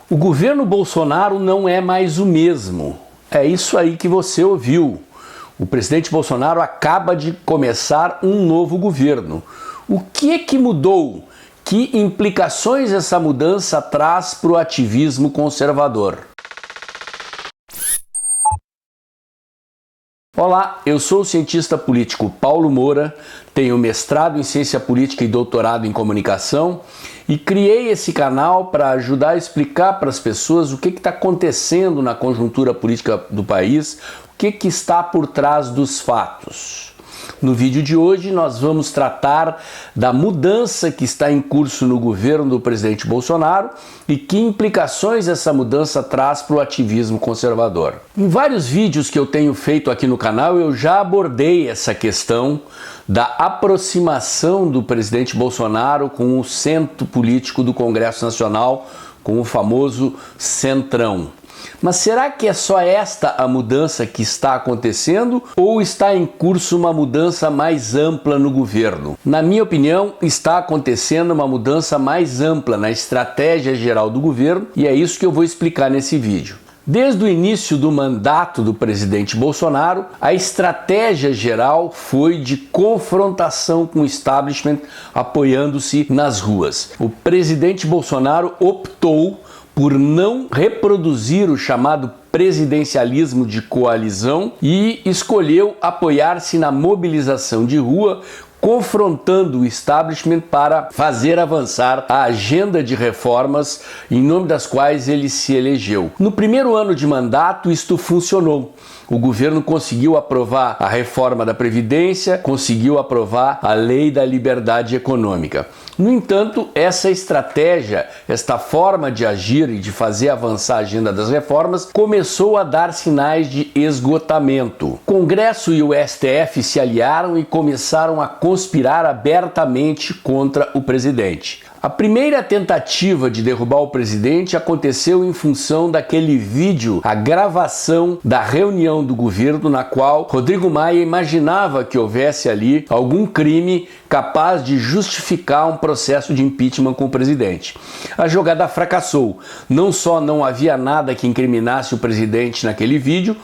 O governo Bolsonaro não é mais o mesmo. É isso aí que você ouviu. O presidente Bolsonaro acaba de começar um novo governo. O que é que mudou? Que implicações essa mudança traz para o ativismo conservador? Olá, eu sou o cientista político Paulo Moura, tenho mestrado em ciência política e doutorado em comunicação e criei esse canal para ajudar a explicar para as pessoas o que está acontecendo na conjuntura política do país, o que está por trás dos fatos. No vídeo de hoje nós vamos tratar da mudança que está em curso no governo do presidente Bolsonaro e que implicações essa mudança traz para o ativismo conservador. Em vários vídeos que eu tenho feito aqui no canal eu já abordei essa questão da aproximação do presidente Bolsonaro com o centro político do Congresso Nacional, com o famoso Centrão. Mas será que é só esta a mudança que está acontecendo ou está em curso uma mudança mais ampla no governo? Na minha opinião, está acontecendo uma mudança mais ampla na estratégia geral do governo e é isso que eu vou explicar nesse vídeo. Desde o início do mandato do presidente Bolsonaro, a estratégia geral foi de confrontação com o establishment, apoiando-se nas ruas. O presidente Bolsonaro optou por não reproduzir o chamado presidencialismo de coalizão e escolheu apoiar-se na mobilização de rua, confrontando o establishment para fazer avançar a agenda de reformas em nome das quais ele se elegeu. No primeiro ano de mandato, isto funcionou. O governo conseguiu aprovar a reforma da Previdência, conseguiu aprovar a Lei da Liberdade Econômica. No entanto, essa estratégia, esta forma de agir e de fazer avançar a agenda das reformas, começou a dar sinais de esgotamento. O Congresso e o STF se aliaram e começaram a conspirar abertamente contra o presidente. A primeira tentativa de derrubar o presidente aconteceu em função daquele vídeo, a gravação da reunião do governo na qual Rodrigo Maia imaginava que houvesse ali algum crime capaz de justificar um processo de impeachment com o presidente. A jogada fracassou. Não só não havia nada que incriminasse o presidente naquele vídeo,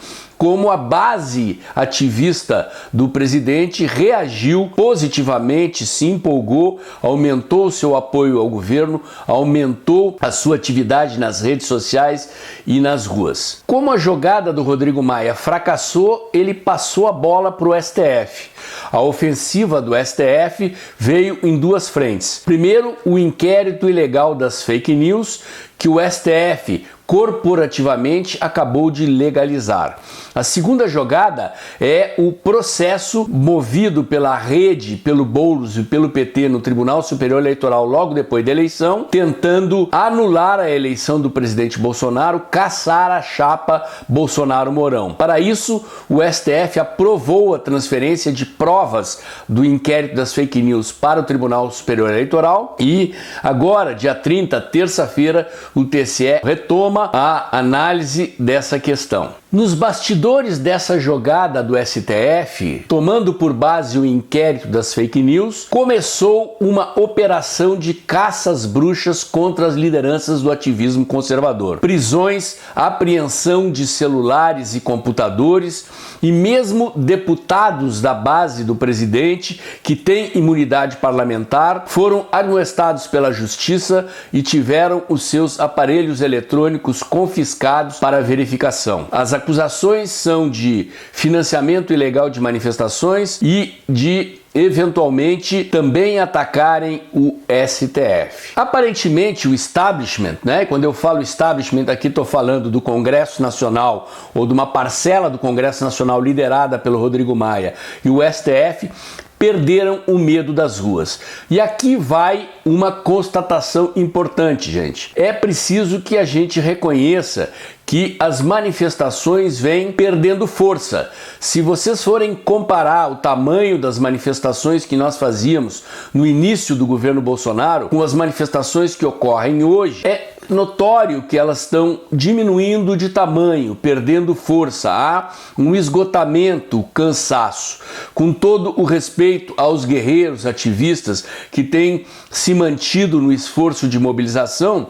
como a base ativista do presidente reagiu positivamente, se empolgou, aumentou o seu apoio ao governo, aumentou a sua atividade nas redes sociais e nas ruas. Como a jogada do Rodrigo Maia fracassou, ele passou a bola para o STF. A ofensiva do STF veio em duas frentes. Primeiro, o inquérito ilegal das fake news, que o STF corporativamente acabou de legalizar. A segunda jogada é o processo movido pela rede, pelo Boulos e pelo PT no Tribunal Superior Eleitoral logo depois da eleição, tentando anular a eleição do presidente Bolsonaro, caçar a chapa Bolsonaro-Mourão. Para isso, o STF aprovou a transferência de provas do inquérito das fake news para o Tribunal Superior Eleitoral e agora, dia 30, terça-feira, o TSE retoma a análise dessa questão. Nos bastidores dessa jogada do STF, tomando por base o inquérito das fake news, começou uma operação de caça às bruxas contra as lideranças do ativismo conservador. Prisões, apreensão de celulares e computadores e mesmo deputados da base do presidente, que têm imunidade parlamentar, foram amonestados pela justiça e tiveram os seus aparelhos eletrônicos confiscados para verificação. As acusações são de financiamento ilegal de manifestações e de eventualmente também atacarem o STF. Aparentemente o establishment, quando eu falo establishment aqui estou falando do Congresso Nacional ou de uma parcela do Congresso Nacional liderada pelo Rodrigo Maia e o STF, perderam o medo das ruas. E aqui vai uma constatação importante, gente. É preciso que a gente reconheça que as manifestações vêm perdendo força. Se vocês forem comparar o tamanho das manifestações que nós fazíamos no início do governo Bolsonaro com as manifestações que ocorrem hoje, é notório que elas estão diminuindo de tamanho, perdendo força, há um esgotamento, cansaço. Com todo o respeito aos guerreiros ativistas que têm se mantido no esforço de mobilização,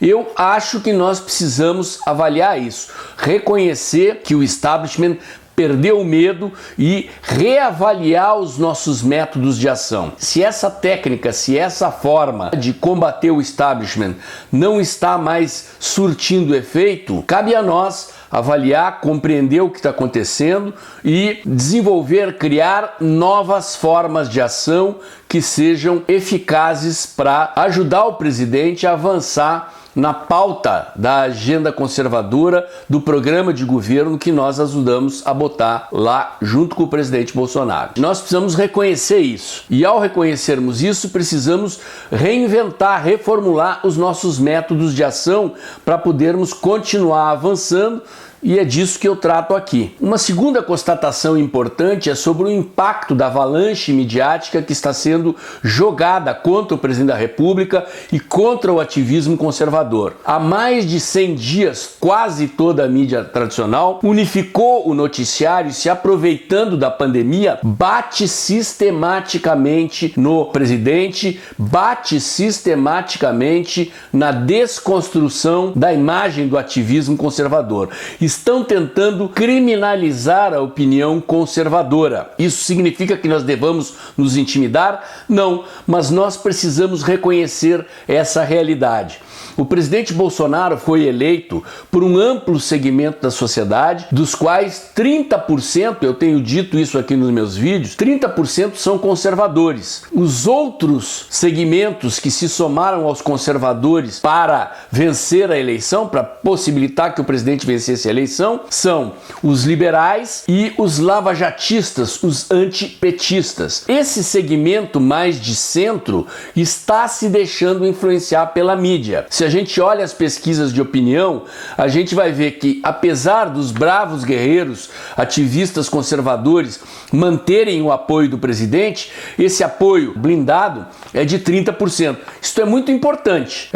eu acho que nós precisamos avaliar isso, reconhecer que o establishment perdeu o medo e reavaliar os nossos métodos de ação. Se essa técnica, se essa forma de combater o establishment não está mais surtindo efeito, cabe a nós avaliar, compreender o que está acontecendo e desenvolver, criar novas formas de ação que sejam eficazes para ajudar o presidente a avançar na pauta da agenda conservadora do programa de governo que nós ajudamos a botar lá junto com o presidente Bolsonaro. Nós precisamos reconhecer isso. E ao reconhecermos isso, precisamos reinventar, reformular os nossos métodos de ação para podermos continuar avançando. E é disso que eu trato aqui. Uma segunda constatação importante é sobre o impacto da avalanche midiática que está sendo jogada contra o presidente da República e contra o ativismo conservador. Há mais de 100 dias, quase toda a mídia tradicional unificou o noticiário e, se aproveitando da pandemia, bate sistematicamente no presidente, bate sistematicamente na desconstrução da imagem do ativismo conservador. Estão tentando criminalizar a opinião conservadora. Isso significa que nós devamos nos intimidar? Não, mas nós precisamos reconhecer essa realidade. O presidente Bolsonaro foi eleito por um amplo segmento da sociedade, dos quais 30%, eu tenho dito isso aqui nos meus vídeos, 30% são conservadores. Os outros segmentos que se somaram aos conservadores para vencer a eleição, para possibilitar que o presidente vencesse a eleição, são os liberais e os lavajatistas, os antipetistas. Esse segmento mais de centro está se deixando influenciar pela mídia. Se a gente olha as pesquisas de opinião, a gente vai ver que, apesar dos bravos guerreiros ativistas conservadores manterem o apoio do presidente, esse apoio blindado é de 30%. Isso é muito importante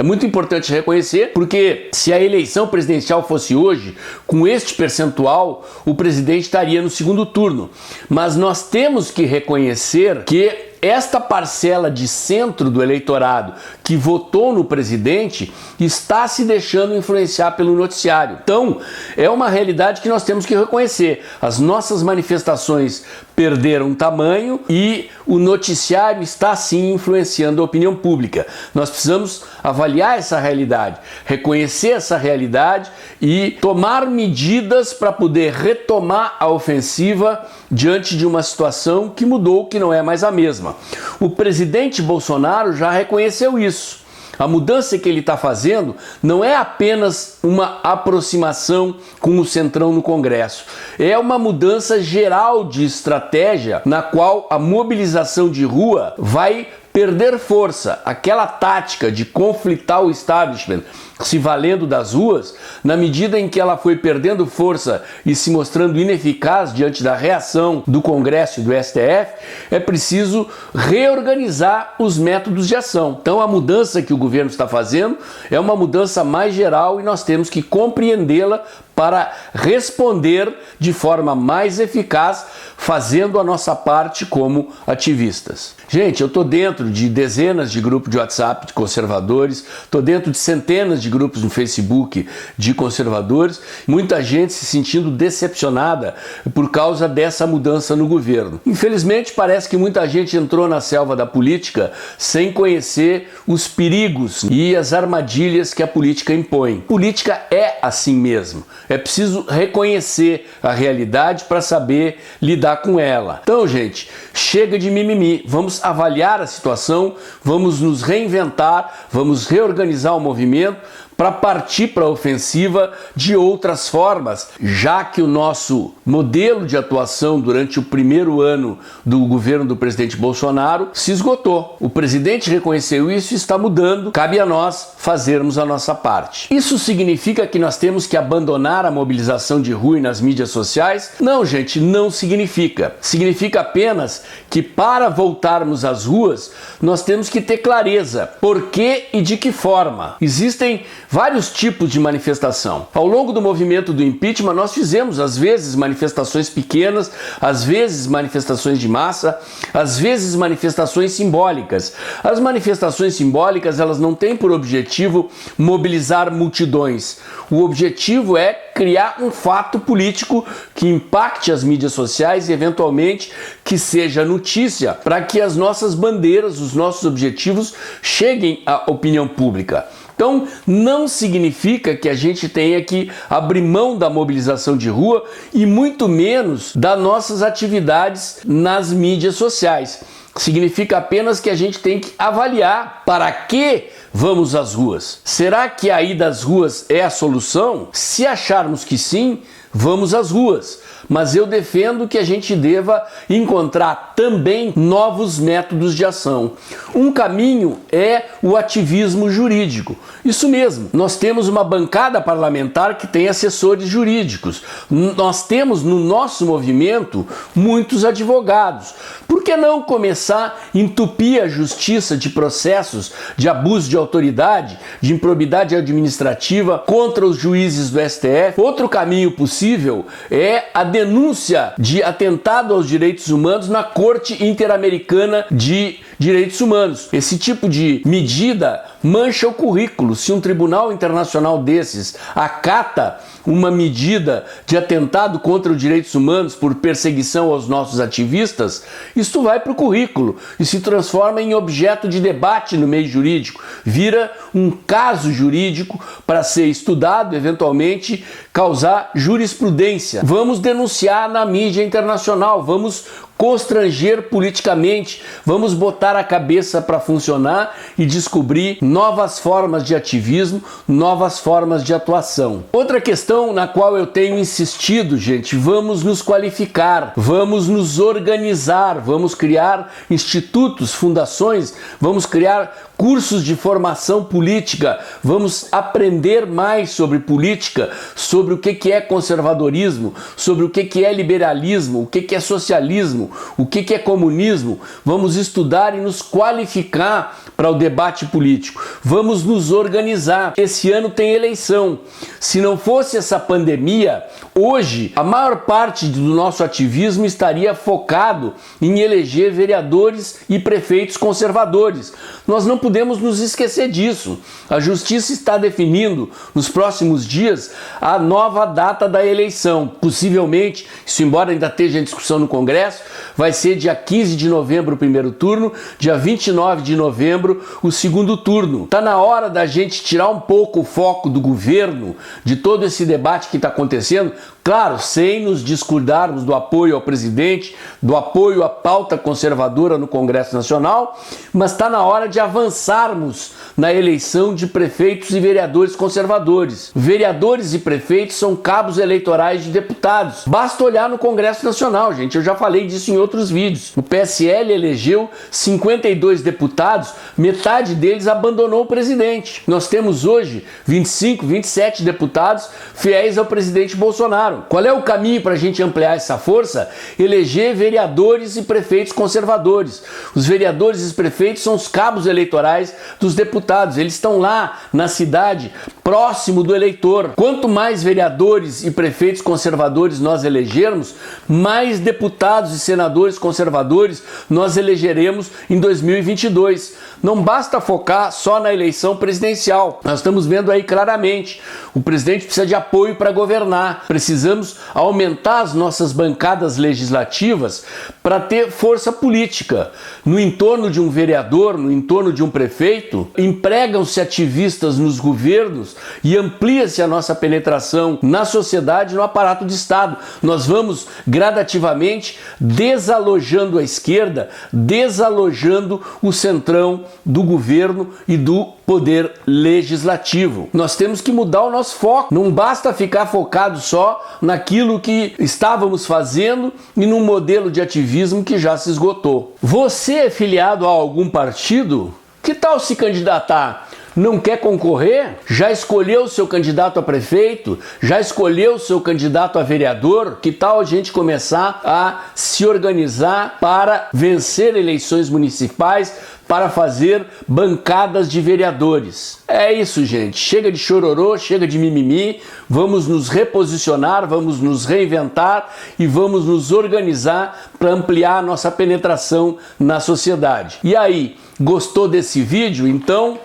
reconhecer, porque se a eleição presidencial fosse hoje, com este percentual, o presidente estaria no segundo turno. Mas nós temos que reconhecer que esta parcela de centro do eleitorado que votou no presidente está se deixando influenciar pelo noticiário. Então, é uma realidade que nós temos que reconhecer. As nossas manifestações perderam tamanho e o noticiário está sim influenciando a opinião pública. Nós precisamos avaliar essa realidade, reconhecer essa realidade e tomar medidas para poder retomar a ofensiva diante de uma situação que mudou, que não é mais a mesma. O presidente Bolsonaro já reconheceu isso. A mudança que ele está fazendo não é apenas uma aproximação com o Centrão no Congresso. É uma mudança geral de estratégia na qual a mobilização de rua vai perder força. Aquela tática de conflitar o establishment se valendo das ruas, na medida em que ela foi perdendo força e se mostrando ineficaz diante da reação do Congresso e do STF, é preciso reorganizar os métodos de ação. Então a mudança que o governo está fazendo é uma mudança mais geral e nós temos que compreendê-la para responder de forma mais eficaz, fazendo a nossa parte como ativistas. Gente, eu estou dentro de dezenas de grupos de WhatsApp de conservadores, estou dentro de centenas de grupos no Facebook de conservadores, muita gente se sentindo decepcionada por causa dessa mudança no governo. Infelizmente, parece que muita gente entrou na selva da política sem conhecer os perigos e as armadilhas que a política impõe. Política é assim mesmo. É preciso reconhecer a realidade para saber lidar com ela. Então, gente, chega de mimimi. Vamos avaliar a situação, vamos nos reinventar, vamos reorganizar o movimento para partir para a ofensiva de outras formas, já que o nosso modelo de atuação durante o primeiro ano do governo do presidente Bolsonaro se esgotou. O presidente reconheceu isso e está mudando, cabe a nós fazermos a nossa parte. Isso significa que nós temos que abandonar a mobilização de rua e nas mídias sociais? Não, gente, não significa. Significa apenas que para voltarmos às ruas, nós temos que ter clareza por que e de que forma. Existem vários tipos de manifestação. Ao longo do movimento do impeachment, nós fizemos, às vezes, manifestações pequenas, às vezes, manifestações de massa, às vezes, manifestações simbólicas. As manifestações simbólicas, elas não têm por objetivo mobilizar multidões. O objetivo é criar um fato político que impacte as mídias sociais e, eventualmente, que seja notícia para que as nossas bandeiras, os nossos objetivos cheguem à opinião pública. Então, não significa que a gente tenha que abrir mão da mobilização de rua e muito menos das nossas atividades nas mídias sociais. Significa apenas que a gente tem que avaliar para que vamos às ruas. Será que a ida às ruas é a solução? Se acharmos que sim, vamos às ruas. Mas eu defendo que a gente deva encontrar também novos métodos de ação. Um caminho é o ativismo jurídico. Isso mesmo, nós temos uma bancada parlamentar que tem assessores jurídicos. Nós temos no nosso movimento muitos advogados. Por que não começar a entupir a justiça de processos de abuso de autoridade, de improbidade administrativa contra os juízes do STF? Outro caminho possível é a denúncia de atentado aos direitos humanos na Corte Interamericana de Direitos Humanos. Esse tipo de medida mancha o currículo. Se um tribunal internacional desses acata uma medida de atentado contra os direitos humanos por perseguição aos nossos ativistas, isso vai para o currículo e se transforma em objeto de debate no meio jurídico. Vira um caso jurídico para ser estudado, eventualmente causar jurisprudência. Vamos denunciar na mídia internacional, vamos constranger politicamente, vamos botar a cabeça para funcionar e descobrir novas formas de ativismo, novas formas de atuação. Outra questão na qual eu tenho insistido, gente, vamos nos qualificar, vamos nos organizar, vamos criar institutos, fundações, vamos criar cursos de formação política, vamos aprender mais sobre política, sobre o que é conservadorismo, sobre o que é liberalismo, o que é socialismo, o que é comunismo. Vamos estudar e nos qualificar para o debate político. Vamos nos organizar. Esse ano tem eleição. Se não fosse essa pandemia, hoje a maior parte do nosso ativismo estaria focado em eleger vereadores e prefeitos conservadores. Nós não podemos nos esquecer disso. A Justiça está definindo nos próximos dias a nova data da eleição. Possivelmente, isso embora ainda esteja em discussão no Congresso, vai ser dia 15 de novembro o primeiro turno, dia 29 de novembro o segundo turno. Está na hora da gente tirar um pouco o foco do governo, de todo esse debate que está acontecendo, claro, sem nos discordarmos do apoio ao presidente, do apoio à pauta conservadora no Congresso Nacional, mas está na hora de avançarmos na eleição de prefeitos e vereadores conservadores. Vereadores e prefeitos são cabos eleitorais de deputados. Basta olhar no Congresso Nacional, gente, eu já falei disso em outros vídeos. O PSL elegeu 52 deputados, metade deles abandonou o presidente. Nós temos hoje 25, 27 deputados fiéis ao presidente Bolsonaro. Qual é o caminho para a gente ampliar essa força? Eleger vereadores e prefeitos conservadores. Os vereadores e prefeitos são os cabos eleitorais dos deputados. Eles estão lá na cidade, próximo do eleitor. Quanto mais vereadores e prefeitos conservadores nós elegermos, mais deputados e senadores conservadores nós elegeremos em 2022. Não basta focar só na eleição presidencial. Nós estamos vendo aí claramente. O presidente precisa de apoio para governar. Precisamos aumentar as nossas bancadas legislativas para ter força política. No entorno de um vereador, no entorno de um prefeito, empregam-se ativistas nos governos e amplia-se a nossa penetração na sociedade, no aparato de Estado. Nós vamos gradativamente desalojando a esquerda, desalojando o centrão do governo e do poder legislativo. Nós temos que mudar o nosso foco. Não basta ficar focado só naquilo que estávamos fazendo e num modelo de ativismo que já se esgotou. Você é filiado a algum partido? Que tal se candidatar? Não quer concorrer? Já escolheu o seu candidato a prefeito? Já escolheu o seu candidato a vereador? Que tal a gente começar a se organizar para vencer eleições municipais, para fazer bancadas de vereadores. É isso, gente. Chega de chororô, chega de mimimi. Vamos nos reposicionar, vamos nos reinventar e vamos nos organizar para ampliar a nossa penetração na sociedade. E aí, gostou desse vídeo? Então,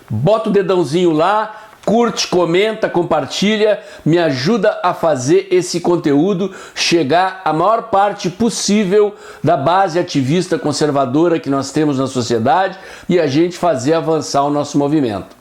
bota o dedãozinho lá, curte, comenta, compartilha, me ajuda a fazer esse conteúdo chegar à maior parte possível da base ativista conservadora que nós temos na sociedade e a gente fazer avançar o nosso movimento.